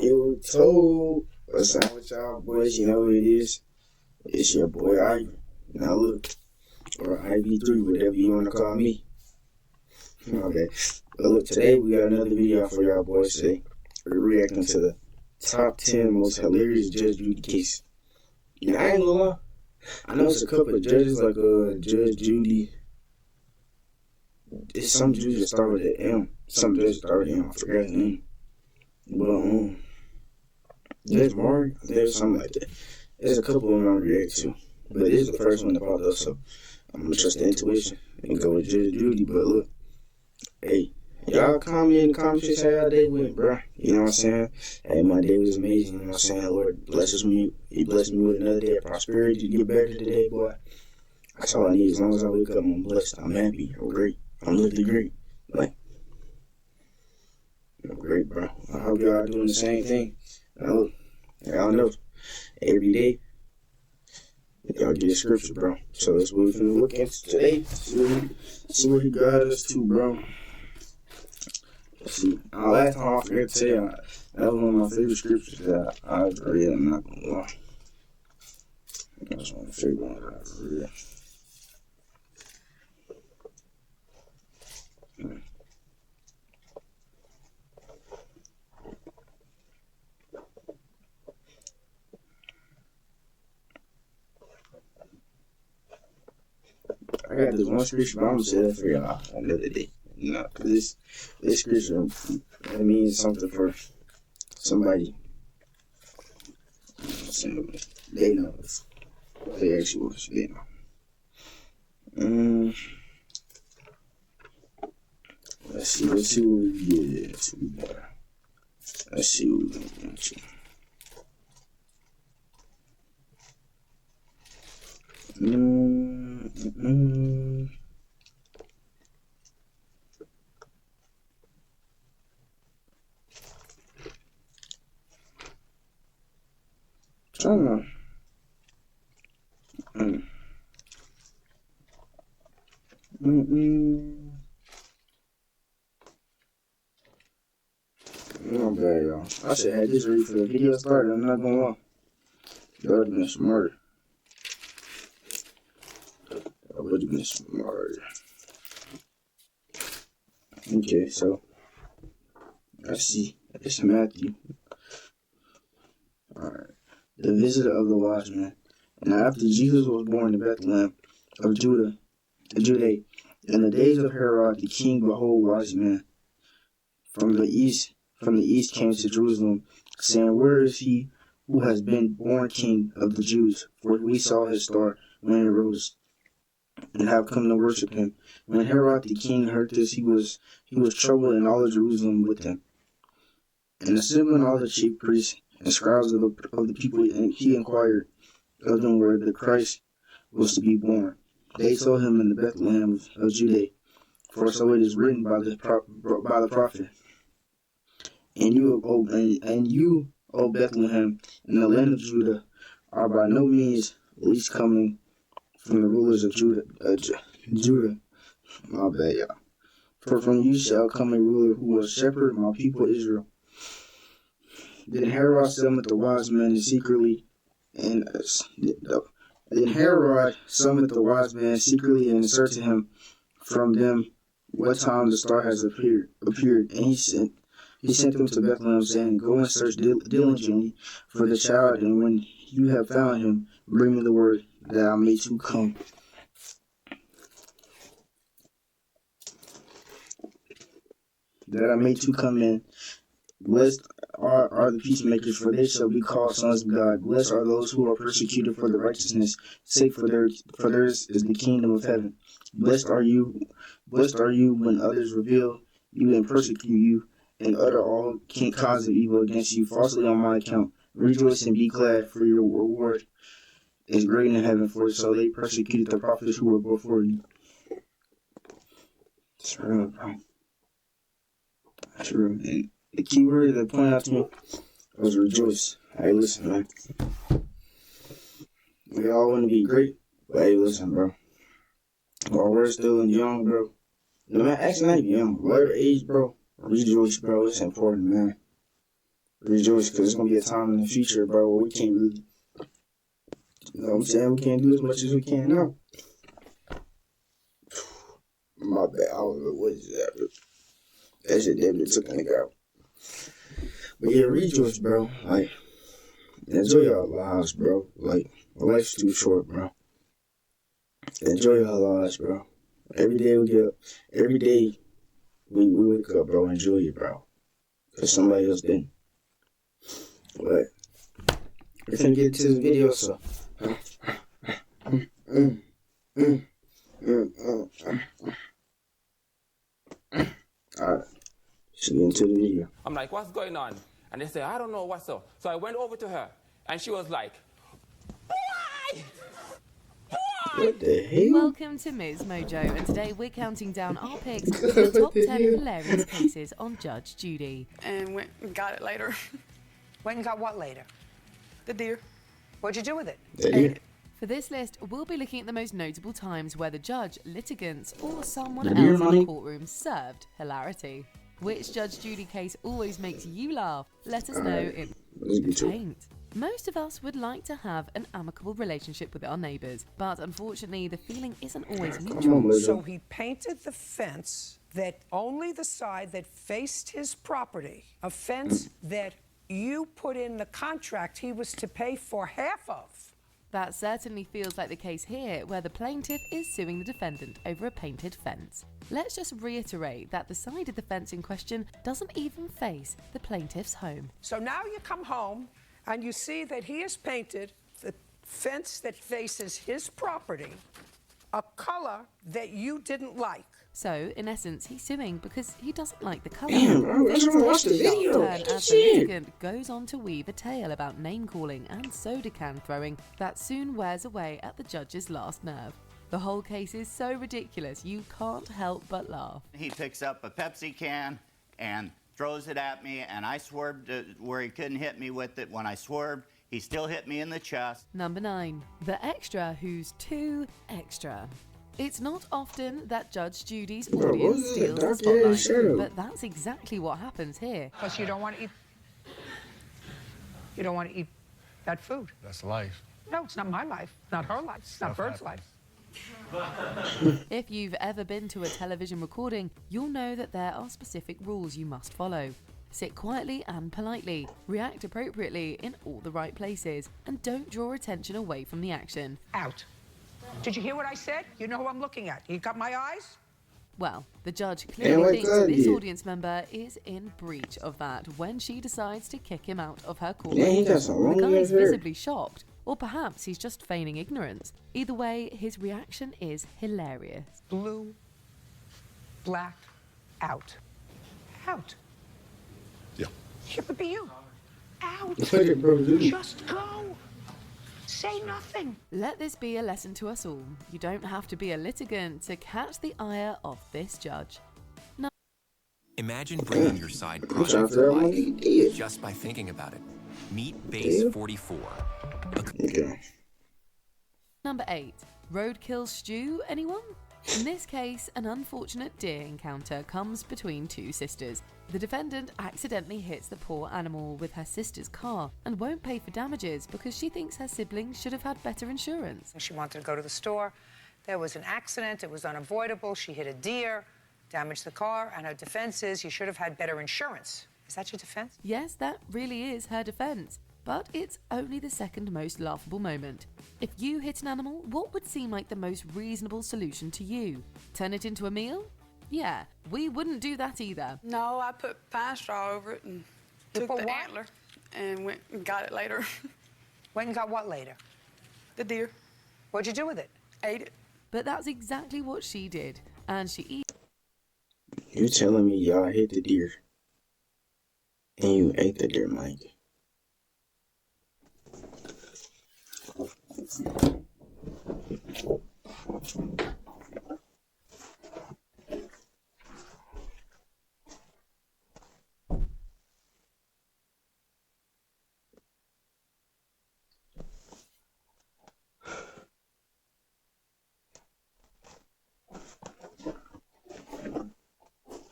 Yo, told. What's up with y'all boys? You know who it is. It's your boy Ivy. Now look, or IV3, whatever you want to call me. Okay. But look, today we got another video for y'all boys today. We're reacting to the top 10 most hilarious Judge Judy cases. Now, I ain't gonna lie. I know it's a couple of judges like Judge Judy. It's some judges that start with an M. Some judges start with an M. I forgot his name. But Judge Mark, there's something like that. There's a couple of them I react to, but this is the first one that popped up, so I'm gonna trust the intuition and go with Judge Judy. But look, hey, y'all comment in the comment section how y'all day went, bro. You know what I'm saying? Hey, my day was amazing. You know what I'm saying? Lord blesses me. He blessed me with another day of prosperity to get better today, boy. That's all I need. As long as I wake up, I'm blessed. I'm happy. I'm great. I'm literally great. Like, I'm great, bro. I hope y'all are doing the same thing. Y'all know, every day, y'all get a scripture, bro. So that's what we're finna look into today. See what he got us to, bro. Let's see. Last time I forgot to tell y'all, that was one of my favorite scriptures that I've read. I'm not gonna lie. That's one of my favorite ones I've read. I got this one scripture, but I'm gonna say that for y'all another day. You know, because this scripture, it means something for somebody. You know, they know. They actually was. They know. Let's see what we get into. Let's see what we get into. Not bad, y'all. I should have this ready for the video started. I'm not gonna lie. Y'all would have been smarter. I would have been smarter. Okay, so let's see. It's Matthew. Alright. The visit of the wise men. Now after Jesus was born in Bethlehem of Judea, in the days of Herod the king, behold, wise men from the east came to Jerusalem, saying, where is he who has been born king of the Jews? For we saw his star when it rose, and have come to worship him. When Herod the king heard this, he was troubled, and all of Jerusalem with him. And assembling all the chief priests and scribes of the people, and he inquired of them where the Christ was to be born. They told him in the Bethlehem of Judea, for so it is written by the prophet. And you, O Bethlehem, in the land of Judah, are by no means least coming from the rulers of Judah. My bad, y'all. For from you shall come a ruler who will shepherd my people Israel. Then Herod summoned the wise men secretly, and said to him from them what time the star has appeared. And he sent them to Bethlehem, saying, go and search diligently for the child, and when you have found him, bring me the word, that I may too come. In. Blessed are the peacemakers, for they shall be called sons of God. Blessed are those who are persecuted for the righteousness' sake, for theirs is the kingdom of heaven. Blessed are you when others revile you and persecute you, and utter all kinds of evil against you falsely on my account. Rejoice and be glad, for your reward is great in heaven, for so they persecuted the prophets who were before you. It's real, bro. That's real. And the key word that pointed out to me was rejoice. Hey, listen, man. We all want to be great, but hey, listen, bro. While we're still young, bro. No matter, actually not even young, whatever age, bro. Rejoice, bro. It's important, man. rejoice, because it's gonna be a time in the future, bro, where we can't really, you know what I'm saying? We can't do as much as we can now. My bad. I don't know what is that, but that shit definitely took a nigga out. But yeah, rejoice, bro. Like, enjoy your lives, bro. Like, life's too short, bro. Enjoy your lives, bro. Every day we get up, every day we wake up, bro. Enjoy it, bro. Because somebody else didn't. But we're gonna get into this video, so. Alright, let's get into the video. I'm like, what's going on? And they say, I don't know what's up. So I went over to her, and she was like, why? What the hell? Welcome to Ms. Mojo, and today we're counting down our picks for the top 10 hilarious cases on Judge Judy. And went and got it later. Went and got what later? The deer. What'd you do with it? Ate it. For this list, we'll be looking at the most notable times where the judge, litigants, or someone The deer else in money? the courtroom served hilarity. Which Judge Judy case always makes you laugh? Let us know in Let's get to it. paint. Most of us would like to have an amicable relationship with our neighbours, but unfortunately the feeling isn't always Come mutual. on, Lizzo. So he painted the fence that only the side that faced his property, a fence that you put in the contract he was to pay for half of. That certainly feels like the case here, where the plaintiff is suing the defendant over a painted fence. Let's just reiterate that the side of the fence in question doesn't even face the plaintiff's home. So now you come home and you see that he has painted the fence that faces his property a color that you didn't like. So, in essence, he's suing because he doesn't like the colour. Damn, bro, I just wanna watch the Things take a video. sharp turn as the Shit. litigant goes on to weave a tale about name-calling and soda can throwing that soon wears away at the judge's last nerve. The whole case is so ridiculous, you can't help but laugh. He picks up a Pepsi can and throws it at me, and I swerved where he couldn't hit me with it. When I swerved, he still hit me in the chest. Number 9. The extra who's too extra. It's not often that Judge Judy's Bro, what audience is steals that the dark-ass spotlight, shadow? but that's exactly what happens here. Because you don't want to eat. You don't want to eat that food. That's life. No, it's not my life. Not her life. It's not Bird's life. If you've ever been to a television recording, you'll know that there are specific rules you must follow. Sit quietly and politely, react appropriately in all the right places, and don't draw attention away from the action. Out. Did you hear what I said? You know who I'm looking at. You got my eyes? Well, the judge Damn, clearly like thinks that, this yeah. audience member is in breach of that when she decides to kick him out of her court. Yeah, he got some The long guy is hair. visibly shocked, or perhaps he's just feigning ignorance. Either way, his reaction is hilarious. Blue, black, out. Out. Yeah. It would be you. Out. Look at bro, dude. Just go. Say nothing. Let this be a lesson to us all. You don't have to be a litigant to catch the ire of this judge. Imagine bringing your side I'm project trying to to figure out when life he did. just by thinking about it. Meet Base Yeah. 44. Okay. Number 8. Roadkill stew, anyone? In this case, an unfortunate deer encounter comes between two sisters. The defendant accidentally hits the poor animal with her sister's car and won't pay for damages because she thinks her siblings should have had better insurance. She wanted to go to the store. There was an accident. It was unavoidable. She hit a deer, damaged the car, and her defense is you should have had better insurance. Is that your defense? Yes, that really is her defense, but it's only the second most laughable moment. If you hit an animal, what would seem like the most reasonable solution to you? Turn it into a meal? Yeah, we wouldn't do that either. No, I put pine straw over it and took put the what? antler and went and got it later. Went and got what later? The deer. What'd you do with it? Ate it. But that's exactly what she did, and she You telling me y'all hit the deer and you ate the deer, Mike?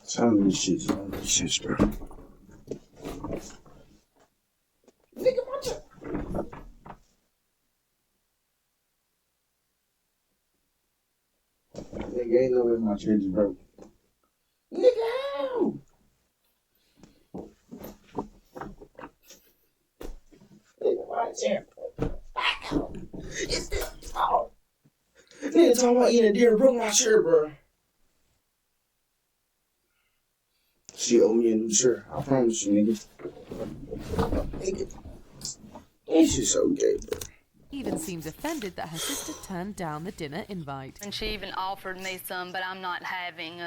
Some of these shits, bro. nigga, ain't no way my chair just broke. Nigga, how? Nigga, my chair broke. It's this fault. Nigga talking about eating a deer broke my shirt, bro. She owe me a new shirt. I promise you, nigga. Nigga. This is so gay, bro. Even seems offended that her sister turned down the dinner invite. And she even offered me some, but I'm not having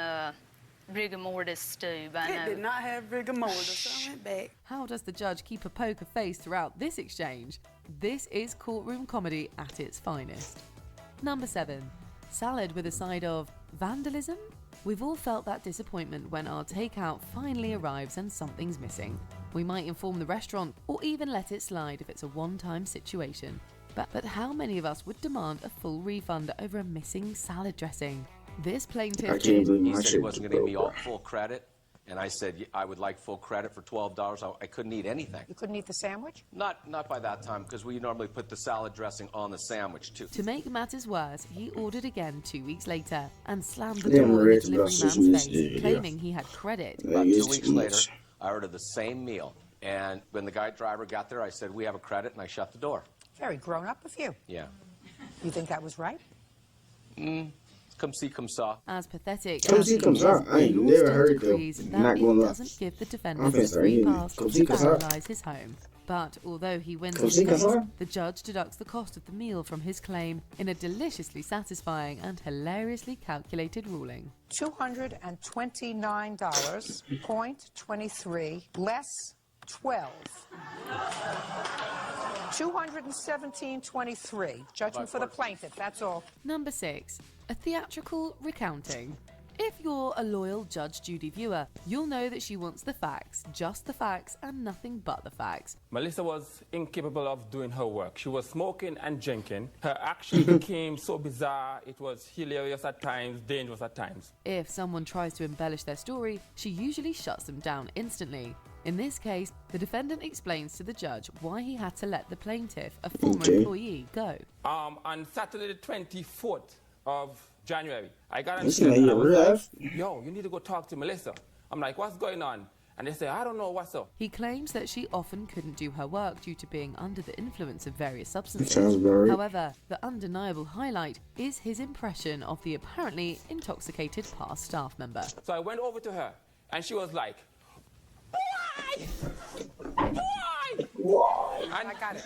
rigor mortis stew. I It know. did not have rigor mortis, so I went back. How does the judge keep a poker face throughout this exchange? This is courtroom comedy at its finest. Number 7. Salad with a side of vandalism? We've all felt that disappointment when our takeout finally arrives and something's missing. We might inform the restaurant or even let it slide if it's a one-time situation. But how many of us would demand a full refund over a missing salad dressing? This plaintiff I can't believe He my said he shit wasn't just going to give me broke, all bro. full credit, and I said I would like full credit for $12. I couldn't eat anything. You couldn't eat the sandwich? Not by that time, because we normally put the salad dressing on the sandwich too. To make matters worse, he ordered again 2 weeks later and slammed the Damn, door in the Rick, delivery about 6 man's minutes face, in, yeah. claiming he had credit. About It's 2 weeks too later, much. I ordered the same meal, and when the guy driver got there, I said, "We have a credit," and I shut the door. Very grown up of you. Yeah. You think that was right? Come see, come saw. As pathetic Come as see, he come is, saw. I ain't the law never still heard, though. decrees that Not it gonna lie. doesn't give the I'm defendant finna a start free eating it. pass Come to see, come saw. vandalize his home. But although he wins Come his see, come case, saw. the judge deducts the cost of the meal from his claim in a deliciously satisfying and hilariously calculated ruling. $229.23 less 12. 217.23. Judgment for the plaintiff, that's all. Number 6. A theatrical recounting. If you're a loyal Judge Judy viewer, you'll know that she wants the facts, just the facts, and nothing but the facts. Melissa was incapable of doing her work. She was smoking and drinking. Her action became so bizarre, it was hilarious at times, dangerous at times. If someone tries to embellish their story, she usually shuts them down instantly. In this case, the defendant explains to the judge why he had to let the plaintiff, a former employee, go. On Saturday the 24th of January, I got on This set nigga and I was real like, life? yo, you need to go talk to Melissa. I'm like, what's going on? And they say, I don't know, what's up? He claims that she often couldn't do her work due to being under the influence of various Sounds substances. about right. However, the undeniable highlight is his impression of the apparently intoxicated past staff member. So I went over to her and she was like, why? Why? And I got it.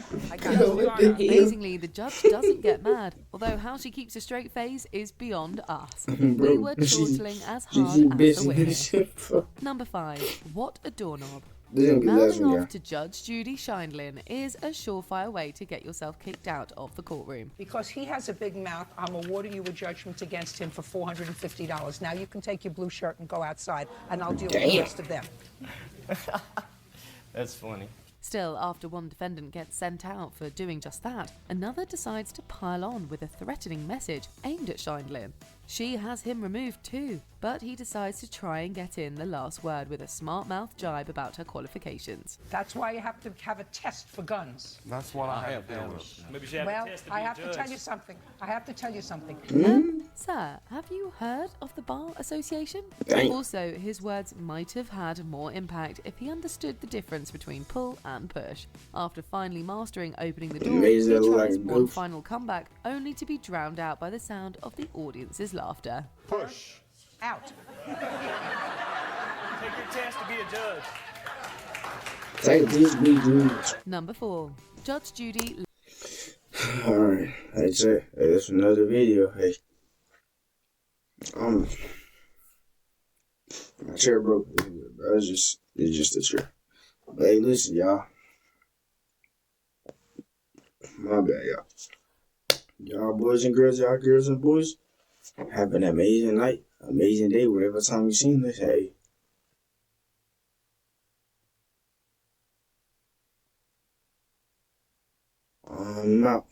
Amazingly, the judge doesn't get mad, although how she keeps a straight face is beyond us. We were chortling as hard as the wicked. Number 5. What a doorknob. This is gonna be the last Mouthing one, off yeah. to Judge Judy Shindlin is a surefire way to get yourself kicked out of the courtroom. Because he has a big mouth, I'm awarding you a judgment against him for $450. Now you can take your blue shirt and go outside, and I'll deal with the rest of them. That's funny. Still, after one defendant gets sent out for doing just that, another decides to pile on with a threatening message aimed at Shindlin. She has him removed too, but he decides to try and get in the last word with a smart-mouthed jibe about her qualifications. That's why you have to have a test for guns. That's what I have done. Maybe she had Well, a test to I be have a to judge. tell you something. I have to tell you something. Sir, have you heard of the Bar Association? Damn. Also, his words might have had more impact if he understood the difference between pull and push. After finally mastering opening the door, he Amazing, like tries one goof. final comeback, only to be drowned out by the sound of the audience's laughter. Push. Out. Take your test to be a judge. Take this big dude. Number 4. Judge Judy. Alright, that's it. Hey, that's another video. Hey. My chair broke. It's just a chair. But hey, listen, y'all. My bad, y'all. Y'all boys and girls, y'all girls and boys, have an amazing night, amazing day, whatever time you seen this. Hey. I'm out.